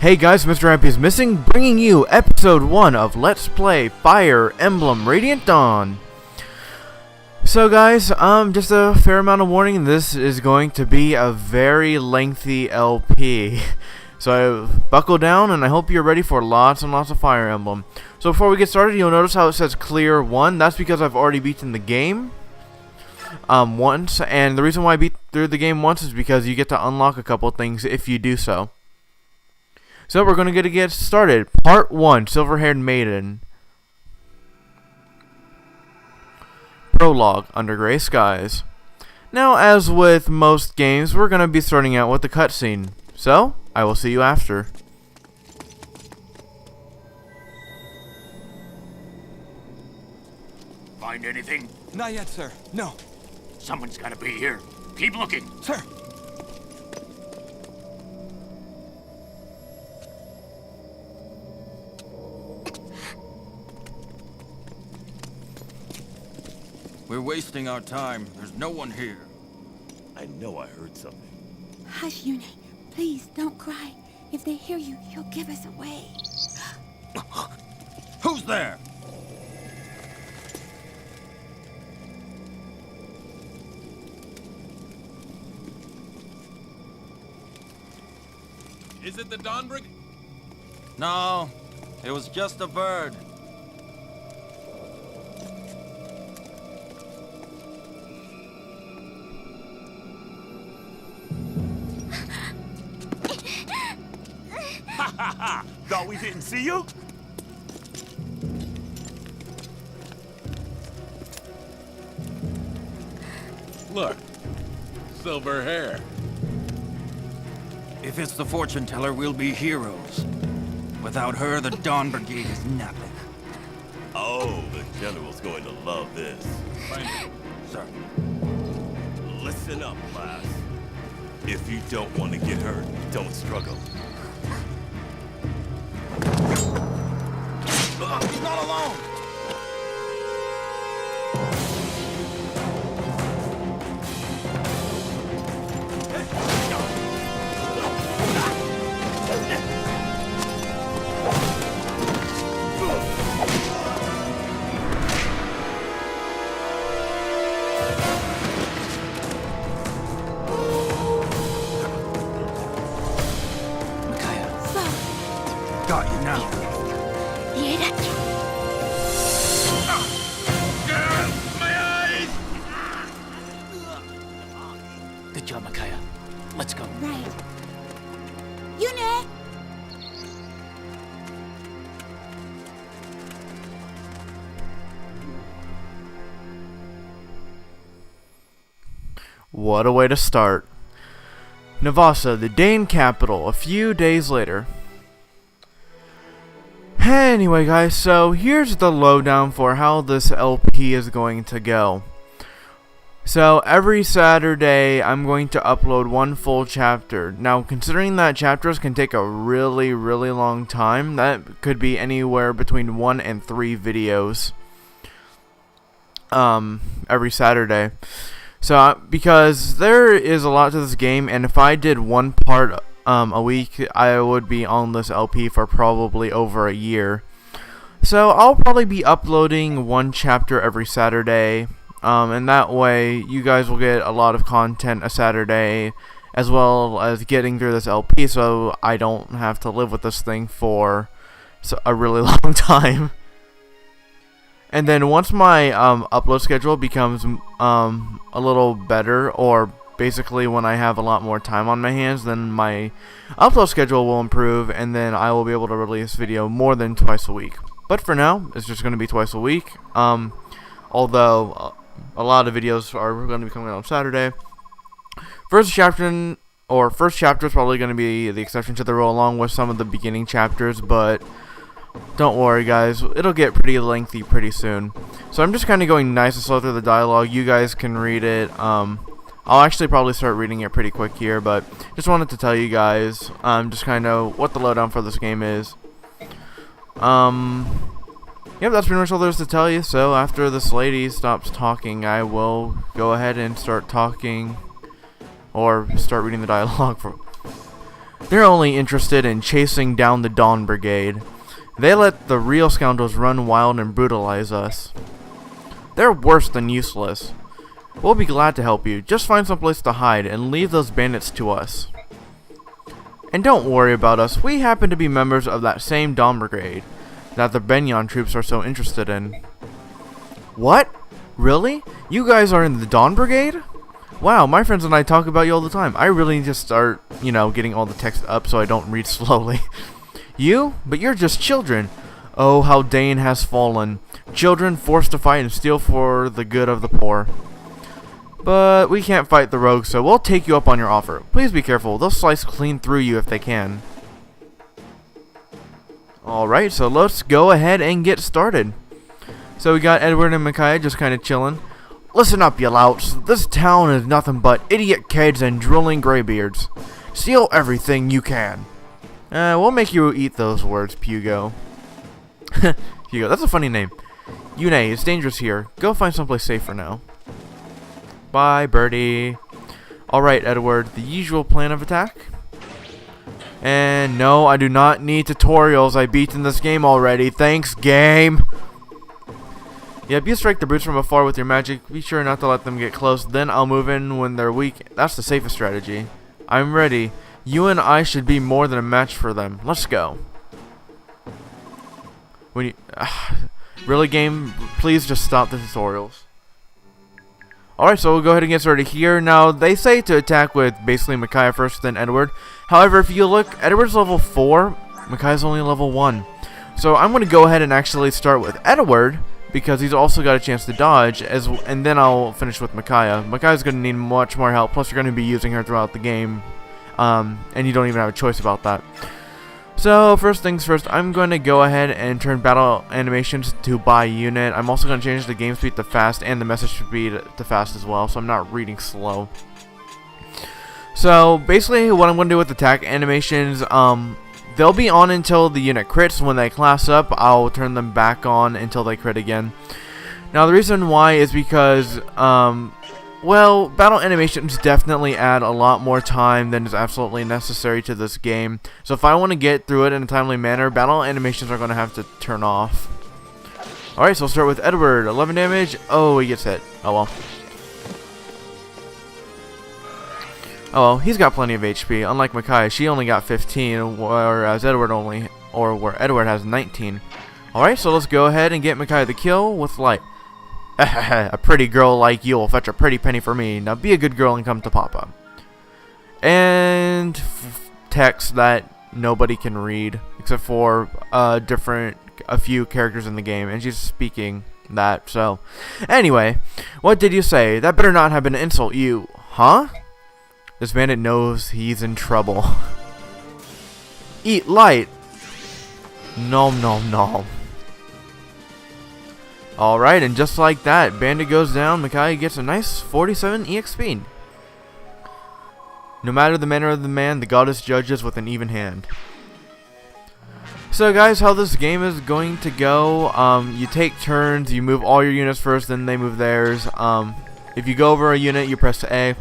Hey guys, Mrhappyismissing, bringing you episode 1 of Let's Play Fire Emblem Radiant Dawn. So guys, just a fair amount of warning, this is going to be a very lengthy LP. So buckle down and I hope you're ready for lots and lots of Fire Emblem. So before we get started, you'll notice how it says clear 1. That's because I've already beaten the game once, and the reason why I beat through the game once is because you get to unlock a couple things if you do so. So we're going to get started. Part 1, Silver-Haired Maiden. Prologue, Under Gray Skies. Now, as with most games, we're going to be starting out with the cutscene. So, I will see you after. Find anything? Not yet, sir. No. Someone's gotta be here. Keep looking. Sir. We're wasting our time. There's no one here. I know I heard something. Hush, Yune. Please, don't cry. If they hear you, you'll give us away. Who's there? Is it the Dawnbrig? No, it was just a bird. Thought we didn't see you? Look. Silver hair. If it's the fortune teller, we'll be heroes. Without her, the Dawn Brigade is nothing. Oh, the General's going to love this. Sir. Listen up, class. If you don't want to get hurt, don't struggle. He's not alone! Got you now. My eyes! Good job, Micaiah. Let's go. Right. Yune! What a way to start. Navassa, the Dane capital, a few days later. Anyway guys, so here's the lowdown for how this LP is going to go. So every Saturday I'm going to upload one full chapter. Now considering that chapters can take a really long time, that could be anywhere between 1 and 3 videos every Saturday. So because there is a lot to this game, and if I did one part a week, I would be on this LP for probably over a year. So I'll probably be uploading one chapter every Saturday, and that way you guys will get a lot of content a Saturday, as well as getting through this LP, so I don't have to live with this thing for a really long time. And then once my upload schedule becomes a little better, or basically when I have a lot more time on my hands, then my upload schedule will improve, and then I will be able to release video more than twice a week. But for now, it's just going to be twice a week. Although a lot of videos are going to be coming out on Saturday. First chapter is probably going to be the exception to the rule, along with some of the beginning chapters, but don't worry guys, it'll get pretty lengthy pretty soon. So I'm just kind of going nice and slow through the dialogue. You guys can read it. I'll actually probably start reading it pretty quick here, but just wanted to tell you guys just kind of what the lowdown for this game is. Yep, that's pretty much all there is to tell you. So after this lady stops talking, I will go ahead and start talking, or start reading the dialogue. They're only interested in chasing down the Dawn Brigade. They let the real scoundrels run wild and brutalize us. They're worse than useless. We'll be glad to help you. Just find someplace to hide and leave those bandits to us. And don't worry about us. We happen to be members of that same Dawn Brigade that the Benyon troops are so interested in. What? Really? You guys are in the Dawn Brigade? Wow, my friends and I talk about you all the time. I really need to start, getting all the text up so I don't read slowly. You? But you're just children. Oh, how Dane has fallen. Children forced to fight and steal for the good of the poor. But we can't fight the rogues, so we'll take you up on your offer. Please be careful. They'll slice clean through you if they can. Alright, so let's go ahead and get started. So we got Edward and Micaiah just kind of chilling. Listen up, you louts. This town is nothing but idiot kids and drooling graybeards. Steal everything you can. We'll make you eat those words, Pugo. Pugo, that's a funny name. Yune, it's dangerous here. Go find someplace safe for now. Bye, birdie. Alright, Edward, the usual plan of attack. And no, I do not need tutorials. I beaten this game already. Thanks, game. Yep, you strike the brutes from afar with your magic. Be sure not to let them get close. Then I'll move in when they're weak. That's the safest strategy. I'm ready. You and I should be more than a match for them. Let's go. Really, game? Please just stop the tutorials. Alright, so we'll go ahead and get started here. Now, they say to attack with basically Micaiah first, then Edward. However, if you look, Edward's level 4, Micaiah's only level 1. So I'm going to go ahead and actually start with Edward, because he's also got a chance to dodge, and then I'll finish with Micaiah. Micaiah's going to need much more help, plus you're going to be using her throughout the game, and you don't even have a choice about that. So, first things first, I'm going to go ahead and turn battle animations to by unit. I'm also going to change the game speed to fast and the message speed to fast as well, so I'm not reading slow. So, basically, what I'm going to do with attack animations, they'll be on until the unit crits. When they class up, I'll turn them back on until they crit again. Now, the reason why is because, well, battle animations definitely add a lot more time than is absolutely necessary to this game. So if I want to get through it in a timely manner, battle animations are going to have to turn off. Alright, so we'll start with Edward. 11 damage. Oh, he gets hit. Oh well. Oh well, he's got plenty of HP. Unlike Micaiah, she only got 15, whereas Edward has 19. Alright, so let's go ahead and get Micaiah the kill with light. A pretty girl like you will fetch a pretty penny for me. Now be a good girl and come to Papa. And text that nobody can read except for a few characters in the game, and she's speaking that. So anyway, what did you say? That better not have been an insult. You, huh? This bandit knows he's in trouble. Eat light. Nom nom nom. Alright, and just like that, bandit goes down. Micaiah gets a nice 47 EXP. No matter the manner of the man, the goddess judges with an even hand. So guys, how this game is going to go, you take turns, you move all your units first, then they move theirs. If you go over a unit, you press A.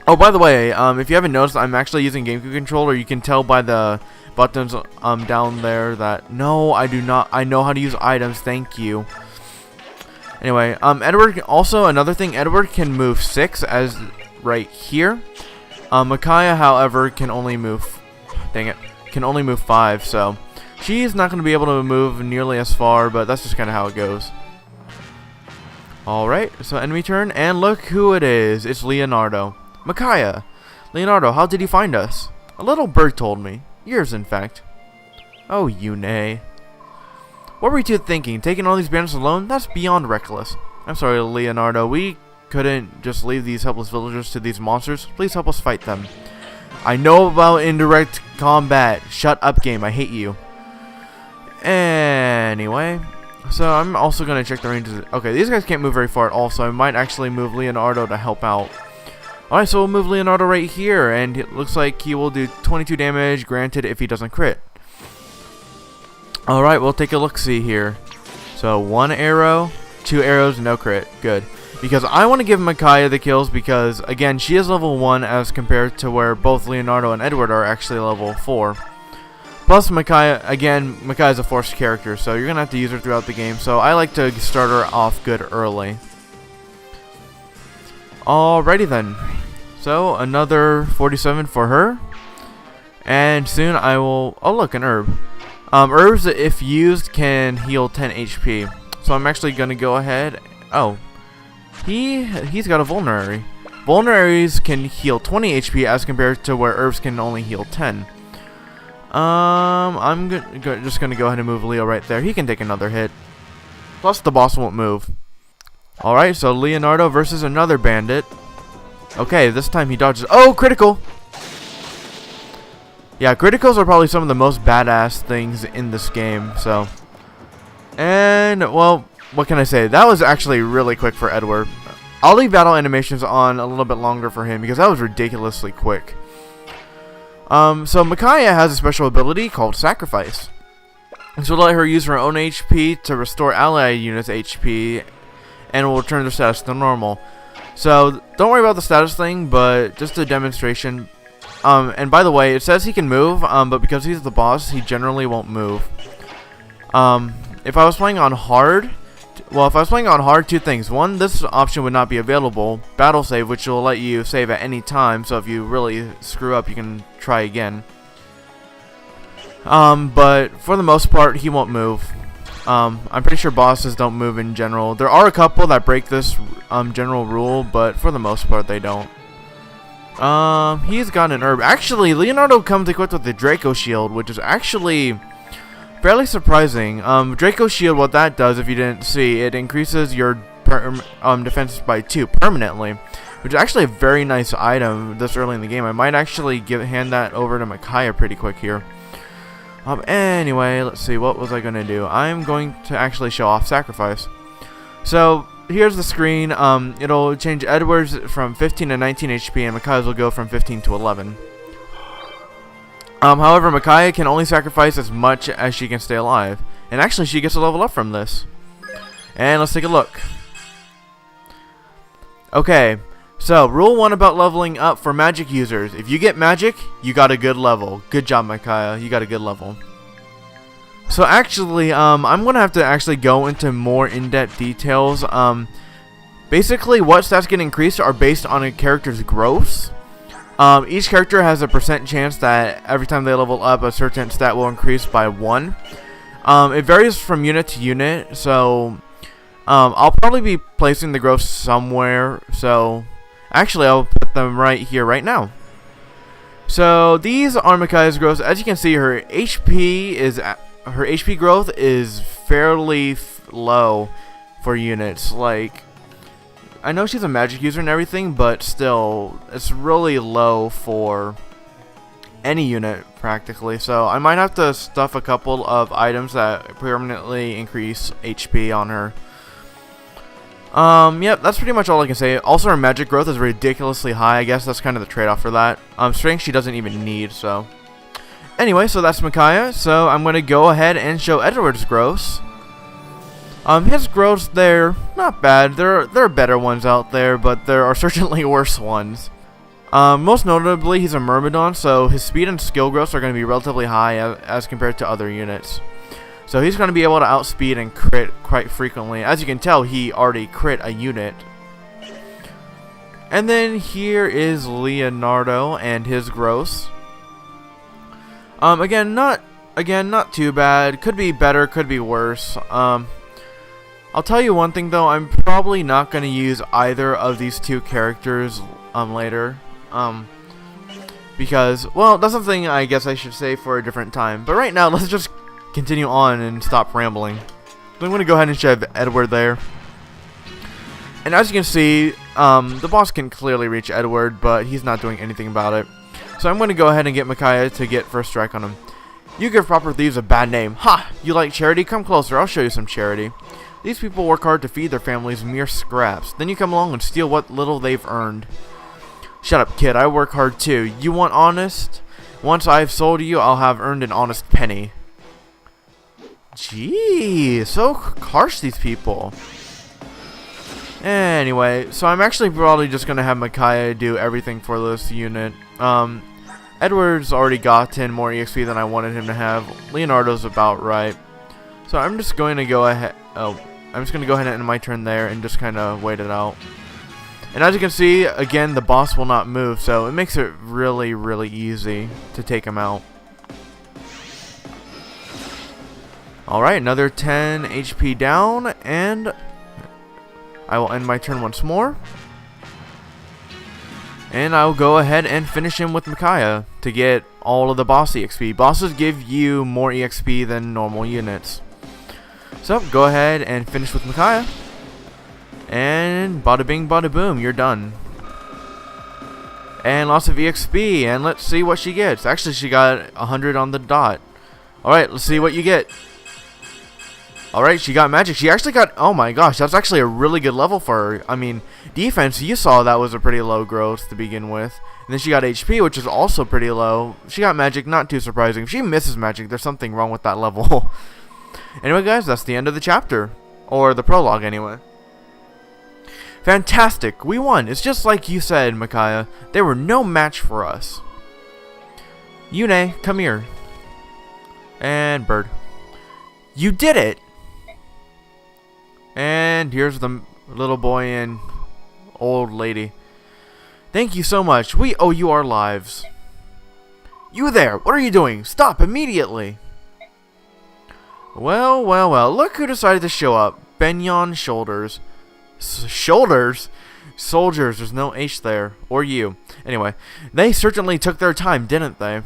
Oh, by the way, if you haven't noticed, I'm actually using GameCube controller. You can tell by the buttons down there that, no, I do not. I know how to use items, thank you. Anyway, Edward, also another thing, Edward can move 6 as right here. Micaiah, however, can only move, can only move 5, so she's not going to be able to move nearly as far, but that's just kind of how it goes. Alright, so enemy turn, and look who it is. It's Leonardo. Micaiah! Leonardo, how did you find us? A little bird told me. Yours, in fact. Oh, Yune. What were you two thinking? Taking all these bandits alone? That's beyond reckless. I'm sorry, Leonardo. We couldn't just leave these helpless villagers to these monsters. Please help us fight them. I know about indirect combat. Shut up, game. I hate you. Anyway, so I'm also going to check the ranges. Okay, these guys can't move very far at all, so I might actually move Leonardo to help out. Alright, so we'll move Leonardo right here, and it looks like he will do 22 damage, granted, if he doesn't crit. Alright, we'll take a look-see here. So, 1 arrow, 2 arrows, no crit. Good. because I want to give Micaiah the kills because, again, she is level 1 as compared to where both Leonardo and Edward are actually level 4. Plus, Micaiah is a forced character, so you're going to have to use her throughout the game, so I like to start her off good early. Alrighty then. So, another 47 for her. And soon I will... Oh, look, an herb. Herbs, if used, can heal 10 HP. So I'm actually going to go ahead... Oh. He's got a vulnerary. Vulneraries can heal 20 HP as compared to where herbs can only heal 10. I'm just going to go ahead and move Leo right there. He can take another hit. Plus, the boss won't move. Alright, so Leonardo versus another bandit. Okay, this time he dodges. Oh, critical! Yeah, criticals are probably some of the most badass things in this game, so. And, well, what can I say? That was actually really quick for Edward. I'll leave battle animations on a little bit longer for him because that was ridiculously quick. So Micaiah has a special ability called Sacrifice. This will let her use her own HP to restore ally units' HP and will return their status to normal. So don't worry about the status thing, but just a demonstration. And by the way, it says he can move, but because he's the boss, he generally won't move. If I was playing on hard, two things. One, this option would not be available. Battle save, which will let you save at any time, so if you really screw up, you can try again. But for the most part, he won't move. I'm pretty sure bosses don't move in general. There are a couple that break this general rule, but for the most part, they don't. He's got an herb. Actually, Leonardo comes equipped with the Draco Shield, which is actually fairly surprising. Draco Shield, what that does, if you didn't see, it increases your defenses by 2 permanently, which is actually a very nice item this early in the game. I might actually hand that over to Micaiah pretty quick here. Anyway, let's see, what was I going to do? I'm going to actually show off Sacrifice. So, here's the screen. It'll change Edward's from 15 to 19 HP, and Micaiah's will go from 15 to 11. However, Micaiah can only sacrifice as much as she can stay alive. And actually, she gets a level up from this. And let's take a look. Okay, so rule 1 about leveling up for magic users. If you get magic, you got a good level. Good job, Micaiah. You got a good level. So actually, I'm going to have to actually go into more in-depth details. Basically, what stats get increased are based on a character's growth. Each character has a % chance that every time they level up, a certain stat will increase by 1. It varies from unit to unit, so I'll probably be placing the growth somewhere. So actually, I'll put them right here, right now. So these are Micaiah's growths. As you can see, her HP growth is fairly low for units. Like, I know she's a magic user and everything, but still, it's really low for any unit practically. So I might have to stuff a couple of items that permanently increase HP on her. Yep, that's pretty much all I can say. Also, her magic growth is ridiculously high. I guess that's kind of the trade-off for that. Strength she doesn't even need, so. Anyway, so that's Micaiah. So I'm going to go ahead and show Edward's growths. His growths, they're not bad. There are better ones out there, but there are certainly worse ones. Most notably, he's a Myrmidon, so his speed and skill growths are going to be relatively high as compared to other units. So he's going to be able to outspeed and crit quite frequently. As you can tell, he already crit a unit. And then here is Leonardo and his growths. Again, not too bad. Could be better, could be worse. I'll tell you one thing though, I'm probably not going to use either of these two characters later. Because, well, that's something I guess I should say for a different time. But right now, let's just continue on and stop rambling. So I'm going to go ahead and shove Edward there. And as you can see, the boss can clearly reach Edward, but he's not doing anything about it. So I'm going to go ahead and get Micaiah to get first strike on him. You give proper thieves a bad name. Ha! You like charity? Come closer, I'll show you some charity. These people work hard to feed their families mere scraps. Then you come along and steal what little they've earned. Shut up, kid. I work hard too. You want honest? Once I've sold you, I'll have earned an honest penny. Gee, so harsh, these people. Anyway, so I'm actually probably just gonna have Micaiah do everything for this unit. Edward's already gotten more EXP than I wanted him to have. Leonardo's about right. So I'm just going to go ahead. I'm just going to go ahead and end my turn there and just kind of wait it out. And as you can see, again, the boss will not move, so it makes it really, really easy to take him out. Alright, another 10 HP down, and I will end my turn once more. And I'll go ahead and finish him with Micaiah to get all of the boss EXP. Bosses give you more EXP than normal units. So, go ahead and finish with Micaiah. And bada bing bada boom, you're done. And lots of EXP, and let's see what she gets. Actually, she got 100 on the dot. Alright, let's see what you get. Alright, she got magic. She actually got, oh my gosh, that's actually a really good level for her. I mean, defense, you saw that was a pretty low growth to begin with. And then she got HP, which is also pretty low. She got magic, not too surprising. If she misses magic, there's something wrong with that level. Anyway, guys, that's the end of the chapter. Or the prologue, anyway. Fantastic, we won. It's just like you said, Micaiah. They were no match for us. Yune, come here. And Bird. You did it! And here's the little boy and old lady. Thank you so much. We owe you our lives. You there! What are you doing? Stop immediately! Well, well, well. Look who decided to show up. Benyon Shoulders. Shoulders? Soldiers. There's no H there. Or you. Anyway, they certainly took their time, didn't they?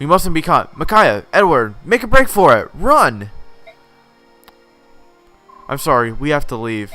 We mustn't be caught. Micaiah, Edward, make a break for it. Run! I'm sorry, we have to leave.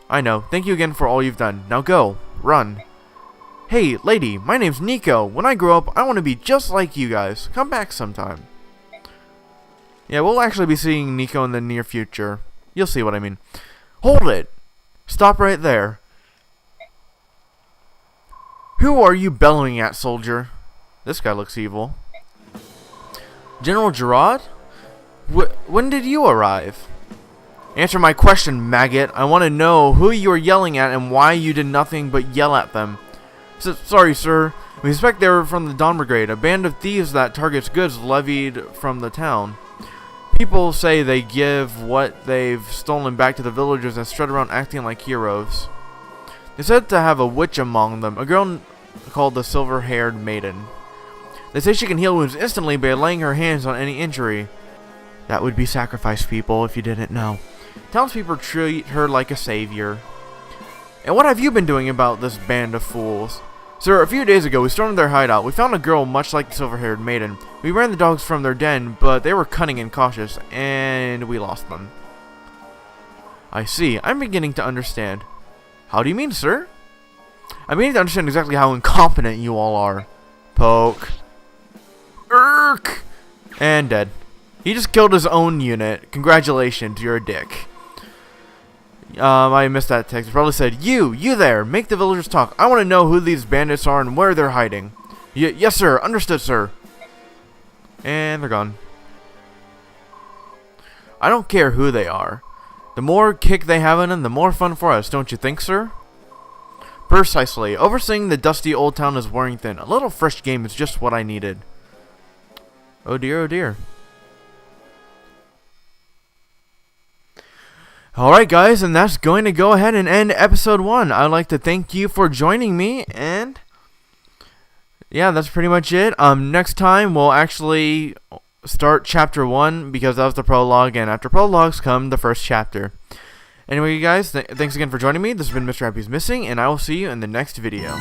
I know. Thank you again for all you've done. Now go. Run. Hey, lady, my name's Nico. When I grow up, I want to be just like you guys. Come back sometime. Yeah, we'll actually be seeing Nico in the near future. You'll see what I mean. Hold it! Stop right there. Who are you bellowing at, soldier? This guy looks evil. General Gerard? When did you arrive? Answer my question, maggot. I want to know who you are yelling at and why you did nothing but yell at them. Sorry, sir. We suspect they were from the Dawn Brigade, a band of thieves that targets goods levied from the town. People say they give what they've stolen back to the villagers and strut around acting like heroes. They said to have a witch among them, a girl called the Silver-Haired Maiden. They say she can heal wounds instantly by laying her hands on any injury. That would be sacrifice, people, if you didn't know. Townspeople treat her like a savior. And what have you been doing about this band of fools? Sir, a few days ago we stormed their hideout. We found a girl much like the Silver-Haired Maiden. We ran the dogs from their den, but they were cunning and cautious, and we lost them. I see. I'm beginning to understand. How do you mean, sir? I'm beginning to understand exactly how incompetent you all are. Poke. Irk! And dead. He just killed his own unit. Congratulations, you're a dick. I missed that text. It probably said, You there! Make the villagers talk. I want to know who these bandits are and where they're hiding. Yes, sir. Understood, sir. And they're gone. I don't care who they are. The more kick they have in them, the more fun for us, don't you think, sir? Precisely. Overseeing the dusty old town is wearing thin. A little fresh game is just what I needed. Oh dear, oh dear. Alright guys, and that's going to go ahead and end episode 1. I'd like to thank you for joining me, and yeah, that's pretty much it. Next time we'll actually start chapter 1 because that was the prologue, and after prologues come the first chapter. Anyway, you guys, thanks again for joining me. This has been Mrhappyismissing, and I will see you in the next video.